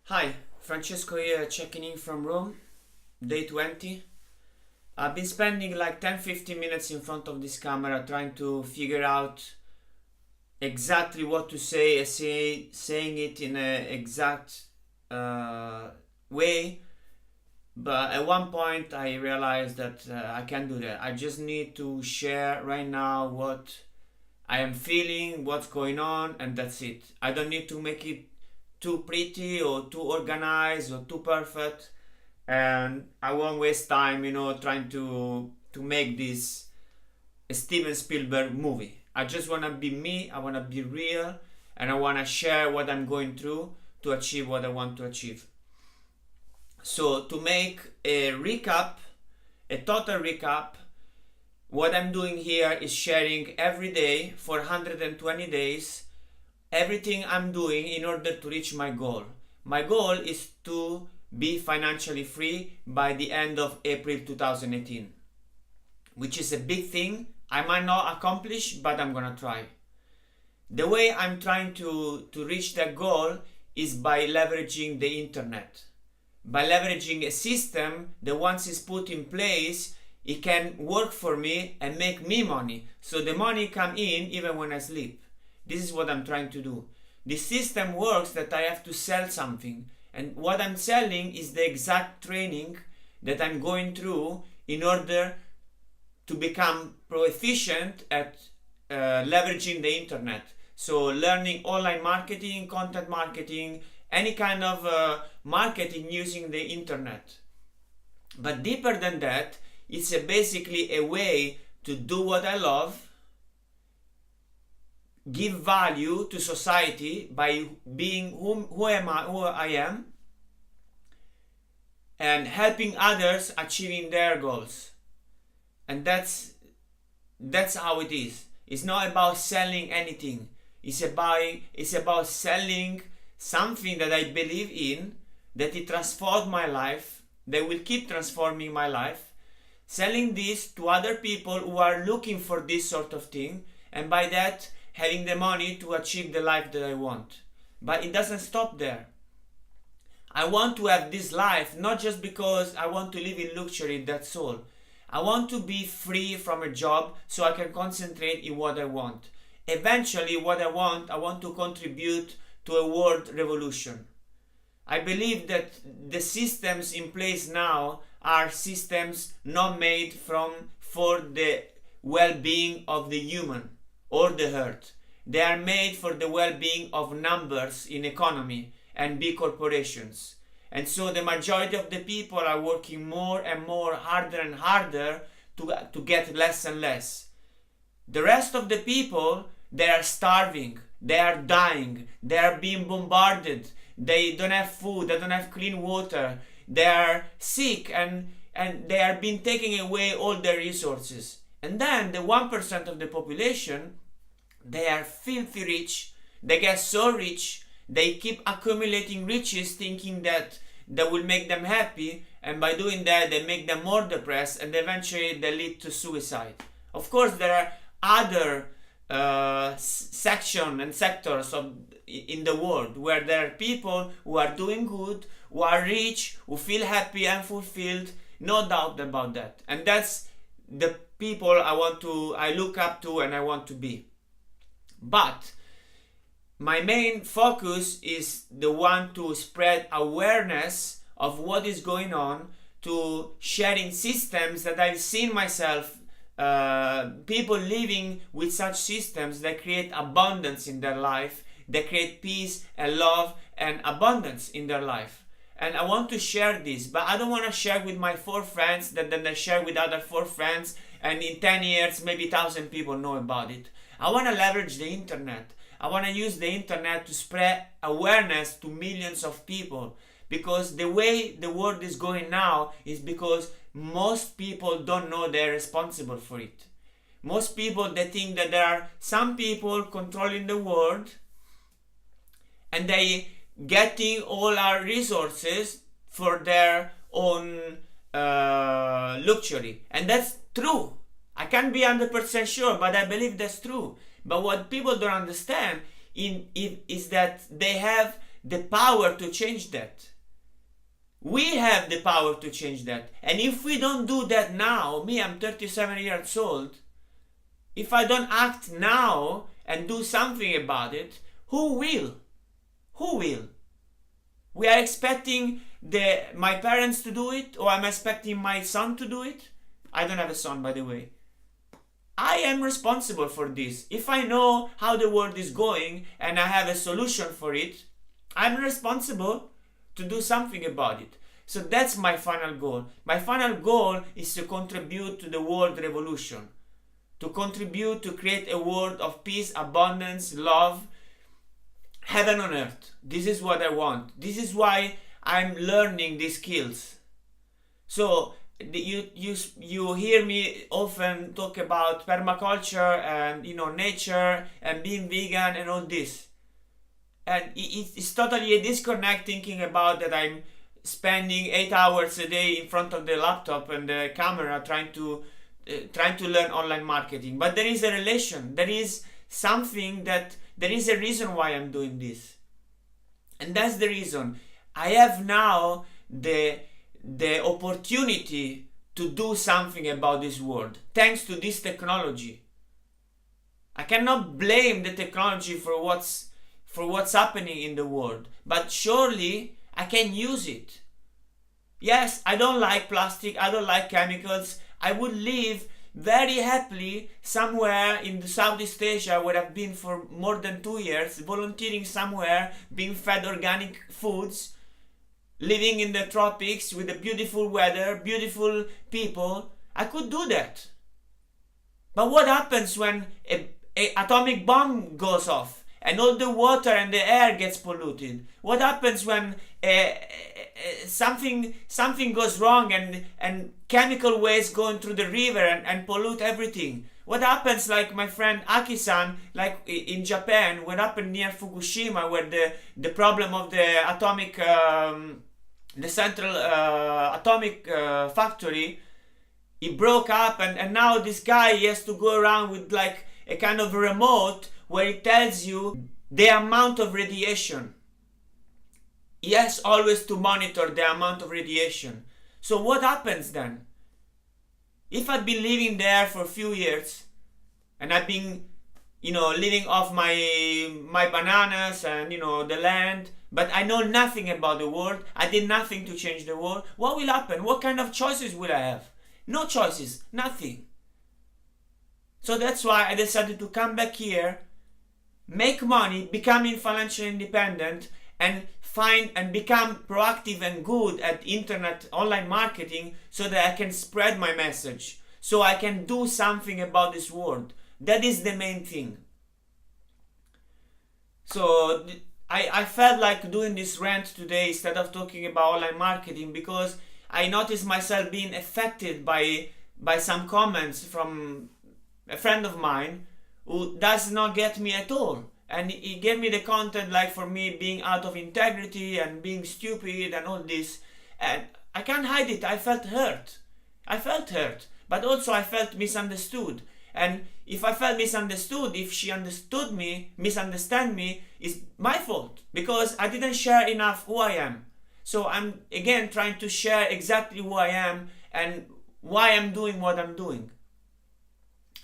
Hi, Francesco here, checking in from Rome, day 20. I've been spending like 10-15 minutes in front of this camera trying to figure out exactly what to say, saying it in an exact way. But at one point I realized that I can't do that. I just need to share right now what I am feeling, what's going on, and that's it. I don't need to make it too pretty or too organized or too perfect, and I won't waste time, trying to make this a Steven Spielberg movie. I just want to be me, I want to be real, and I want to share what I'm going through to achieve what I want to achieve. So to make a total recap, what I'm doing here is sharing every day for 120 days everything I'm doing in order to reach my goal. My goal is to be financially free by the end of April 2018, which is a big thing. I might not accomplish, but I'm gonna try. The way I'm trying to reach that goal is by leveraging the internet. By leveraging a system that once it's put in place, it can work for me and make me money. So the money come in even when I sleep. This is what I'm trying to do. The system works that I have to sell something. And what I'm selling is the exact training that I'm going through in order to become proficient at leveraging the internet. So learning online marketing, content marketing, any kind of marketing using the internet. But deeper than that, it's basically a way to do what I love, give value to society by being who I am, and helping others achieving their goals. And that's how it is. It's not about selling anything. It's about selling something that I believe in, that it transformed my life, that will keep transforming my life, selling this to other people who are looking for this sort of thing, and by that having the money to achieve the life that I want. But it doesn't stop there. I want to have this life not just because I want to live in luxury, that's all. I want to be free from a job so I can concentrate in what I want. Eventually what I want to contribute to a world revolution. I believe that the systems in place now are systems not made for the well-being of the human or the earth. They are made for the well-being of numbers in economy and big corporations. And so the majority of the people are working more and more, harder and harder to get less and less. The rest of the people, they are starving, they are dying, they are being bombarded, they don't have food, they don't have clean water, they are sick, and they are being taking away all their resources. And then the 1% of the population, they are filthy rich, they get so rich, they keep accumulating riches thinking that will make them happy, and by doing that they make them more depressed, and eventually they lead to suicide. Of course there are other sections and sectors in the world where there are people who are doing good, who are rich, who feel happy and fulfilled, no doubt about that. And that's the people I look up to and I want to be. But my main focus is the one to spread awareness of what is going on, to sharing systems that I've seen myself, people living with such systems that create abundance in their life, that create peace and love and abundance in their life. And I want to share this, but I don't want to share with my 4 friends that then I share with other 4 friends, and in 10 years maybe 1,000 people know about it. I want to leverage the internet. I want to use the internet to spread awareness to millions of people, because the way the world is going now is because most people don't know they're responsible for it. Most people, they think that there are some people controlling the world and they getting all our resources for their own luxury. And that's true. I can't be 100% sure, but I believe that's true. But what people don't understand is that they have the power to change that. We have the power to change that. And if we don't do that now, me, I'm 37 years old, if I don't act now and do something about it, who will? Who will? We are expecting my parents to do it, or I'm expecting my son to do it? I don't have a son, by the way. I am responsible for this. If I know how the world is going and I have a solution for it, I'm responsible to do something about it. So that's my final goal. My final goal is to contribute to the world revolution, to contribute to create a world of peace, abundance, love, heaven on earth. This is what I want. This is why I'm learning these skills. So you hear me often talk about permaculture and nature and being vegan and all this, and it's totally a disconnect thinking about that I'm spending 8 hours a day in front of the laptop and the camera trying to learn online marketing. But there is a relation. There is a reason why I'm doing this, and that's the reason I have now the opportunity to do something about this world thanks to this technology. I cannot blame the technology for what's happening in the world, but surely I can use it. Yes, I don't like plastic, I don't like chemicals. I would live very happily somewhere in the Southeast Asia, where I've been for more than 2 years, volunteering somewhere, being fed organic foods, living in the tropics with the beautiful weather, beautiful people. I could do that. But what happens when a atomic bomb goes off and all the water and the air gets polluted? What happens when something goes wrong and chemical waste going through the river and pollute everything? What happens, like my friend Aki-san, like in Japan, what happened near Fukushima, where the problem of the atomic, the central atomic factory, it broke up, and now this guy, he has to go around with like a kind of remote where it tells you the amount of radiation. He has always to monitor the amount of radiation. So what happens then? If I've been living there for a few years and I've been, living off my bananas and, the land, but I know nothing about the world, I did nothing to change the world, what will happen? What kind of choices will I have? No choices, nothing. So that's why I decided to come back here, make money, becoming financially independent, and find and become proactive and good at internet online marketing, so that I can spread my message, so I can do something about this world. That is the main thing. So I felt like doing this rant today instead of talking about online marketing, because I noticed myself being affected by some comments from a friend of mine who does not get me at all. And he gave me the content like for me being out of integrity and being stupid and all this. And I can't hide it. I felt hurt. But also I felt misunderstood. And if I felt misunderstood, if she misunderstand me, it's my fault, because I didn't share enough who I am. So I'm again trying to share exactly who I am and why I'm doing what I'm doing.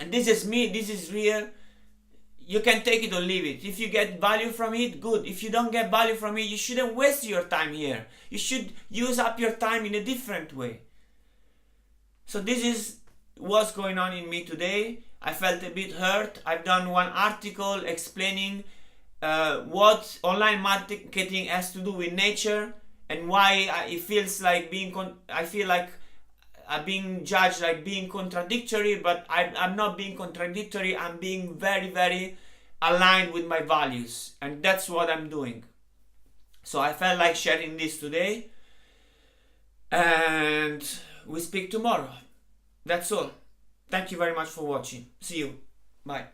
And this is me, this is real. You can take it or leave it. If you get value from it, good. If you don't get value from it, you shouldn't waste your time here. You should use up your time in a different way. So this is what's going on in me today. I felt a bit hurt. I've done one article explaining what online marketing has to do with nature and why it feels like I feel like I'm being judged like being contradictory, but I'm not being contradictory. I'm being very, very aligned with my values, and that's what I'm doing. So I felt like sharing this today, and we speak tomorrow. That's all. Thank you very much for watching. See you. Bye.